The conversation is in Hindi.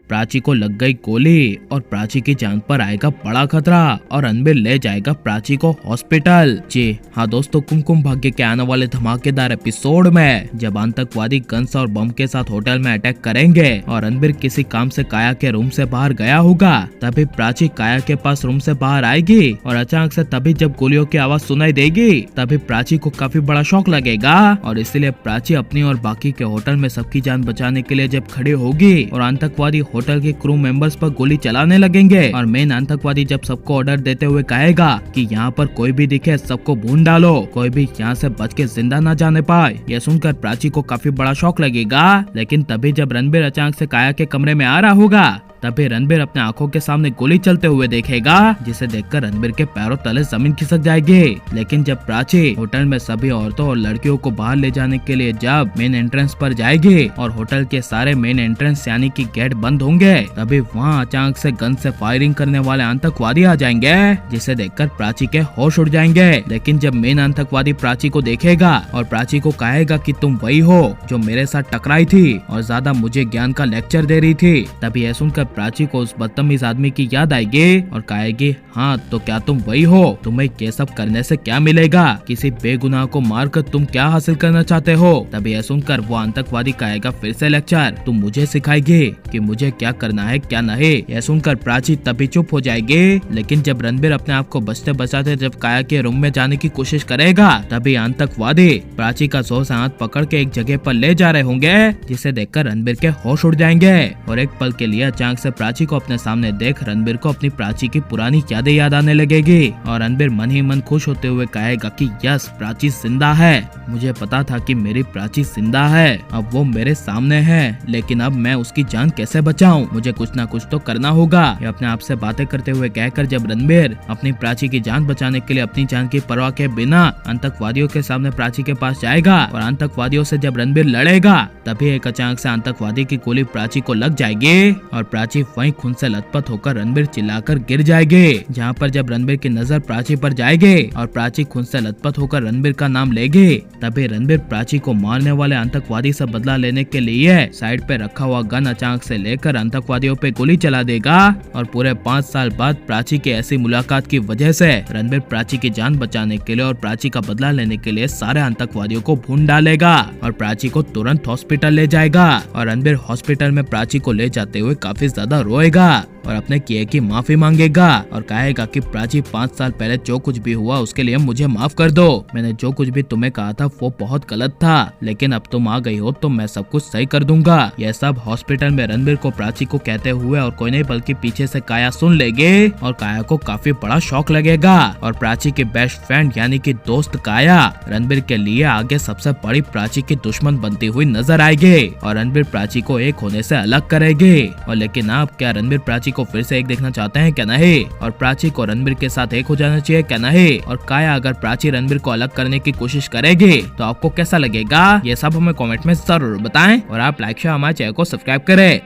प्राची को लग गई गोली और प्राची की जान पर आएगा बड़ा खतरा और रणबीर ले जाएगा प्राची को हॉस्पिटल। जी हाँ दोस्तों, कुमकुम भाग्य के आने वाले धमाकेदार एपिसोड में जब आतंकवादी गन्स और बम के साथ होटल में अटैक करेंगे और रणबीर किसी काम से काया के रूम से बाहर गया होगा, तभी प्राची काया के पास रूम से बाहर आएगी और अचानक से तभी जब गोलियों की आवाज सुनाई देगी तभी प्राची को काफी बड़ा शौक लगेगा और इसलिए प्राची अपनी और बाकी के होटल में सबकी जान बचाने के लिए जब खड़ी होगी और आतंकवादी होटल के क्रू मेंबर्स पर गोली चलाने लगेंगे और मेन आतंकवादी जब सबको ऑर्डर देते हुए कहेगा कि यहाँ पर कोई भी दिखे सबको भून डालो, कोई भी यहाँ से बच के जिंदा न जाने पाए। यह सुनकर प्राची को काफी बड़ा शौक लगेगा, लेकिन तभी जब रणबीर अचानक से काया के कमरे में आ रहा होगा तभी रणबीर अपने आंखों के सामने गोली चलते हुए देखेगा, जिसे देखकर रणबीर के पैरों तले जमीन खिसक जाएगी। लेकिन जब प्राची होटल में सभी औरतों और लड़कियों को बाहर ले जाने के लिए जब मेन एंट्रेंस पर जाएगी और होटल के सारे मेन एंट्रेंस यानी कि गेट बंद होंगे, तभी वहाँ अचानक से गन से फायरिंग करने वाले आतंकवादी आ जाएंगे, जिसे देखकर प्राची के होश उड़ जाएंगे। लेकिन जब मेन आतंकवादी प्राची को देखेगा और प्राची को कहेगा कि तुम वही हो जो मेरे साथ टकराई थी और ज्यादा मुझे ज्ञान का लेक्चर दे रही थी, तभी यह सुनकर प्राची को उस बदतमीज आदमी की याद आएगी और कहेगी, हाँ तो क्या तुम वही हो? तुम्हें ये सब करने से क्या मिलेगा? किसी बेगुनाह को मारकर तुम क्या हासिल करना चाहते हो? तभी यह सुनकर वो आतंकवादी कहेगा फिर से लेक्चर, तुम मुझे सिखाएगी कि मुझे क्या करना है क्या नहीं। यह सुनकर प्राची तभी चुप हो जाएगी। लेकिन जब रणबीर अपने आप को बचते बचाते जब काया के रूम में जाने की कोशिश करेगा, तभी आतंकवादी प्राची का जोर से हाथ पकड़ के एक जगह पर ले जा रहे होंगे, जिसे देखकर रणबीर के होश उड़ जाएंगे और एक पल के लिए अचानक से प्राची को अपने सामने देख रणबीर को अपनी प्राची की पुरानी यादें याद आने लगेगी और रणबीर मन ही मन खुश होते हुए कहेगा कि यस, प्राची जिंदा है। मुझे पता था कि मेरी प्राची जिंदा है, अब वो मेरे सामने है, लेकिन अब मैं उसकी जान कैसे बचाऊं? मुझे कुछ ना कुछ तो करना होगा। ये अपने आप से बातें करते हुए कहकर जब रणबीर अपनी प्राची की जान बचाने के लिए अपनी जान की परवाह के बिना आतंकवादियों के सामने प्राची के पास जाएगा और आतंकवादियों से जब रणबीर लड़ेगा, तभी एक अचानक से आतंकवादी की गोली प्राची को लग जाएगी और प्राची वहीं खून से लथपथ होकर रणबीर चिल्लाकर गिर जाएगी। जहाँ पर जब रणबीर की नजर प्राची पर जाएगी और प्राची खून से लथपथ होकर रणबीर का नाम लेगी, तभी रणबीर प्राची को मारने वाले आतंकवादी से बदला लेने के लिए साइड पे रखा हुआ गन अचानक से लेकर आतंकवादियों पे गोली चला देगा और पूरे 5 साल बाद प्राची की ऐसी मुलाकात की वजह से रणबीर प्राची की जान बचाने के लिए और प्राची का बदला लेने के लिए सारे आतंकवादियों को भून डालेगा और प्राची को तुरंत हॉस्पिटल ले जाएगा और रणबीर हॉस्पिटल में प्राची को ले जाते हुए काफी ज्यादा रोएगा और अपने किए की माफी मांगेगा और कहेगा कि प्राची 5 साल पहले जो कुछ भी हुआ उसके लिए मुझे माफ कर दो। मैंने जो कुछ भी तुम्हें कहा था वो बहुत गलत था, लेकिन अब तुम आ गई हो तो मैं सब कुछ सही कर दूंगा। यह सब हॉस्पिटल में रणबीर को प्राची को कहते हुए और कोई नहीं बल्कि पीछे से काया सुन लेगी और काया को काफी बड़ा शौक लगेगा और प्राची की बेस्ट फ्रेंड यानी कि दोस्त काया रणबीर के लिए आगे सबसे बड़ी प्राची की दुश्मन बनती हुई नजर आएगी और रणबीर प्राची को एक होने से अलग करेगी। और लेकिन आप क्या रणबीर प्राची को फिर से एक देखना चाहते हैं क्या नहीं? और प्राची को रणबीर के साथ एक हो जाना चाहिए क्या नहीं? और काया अगर प्राची रणबीर को अलग करने की कोशिश करेगी तो आपको कैसा लगेगा? ये सब हमें कमेंट में जरूर बताएं और आप लाइक शेयर हमारे चैनल को सब्सक्राइब करें।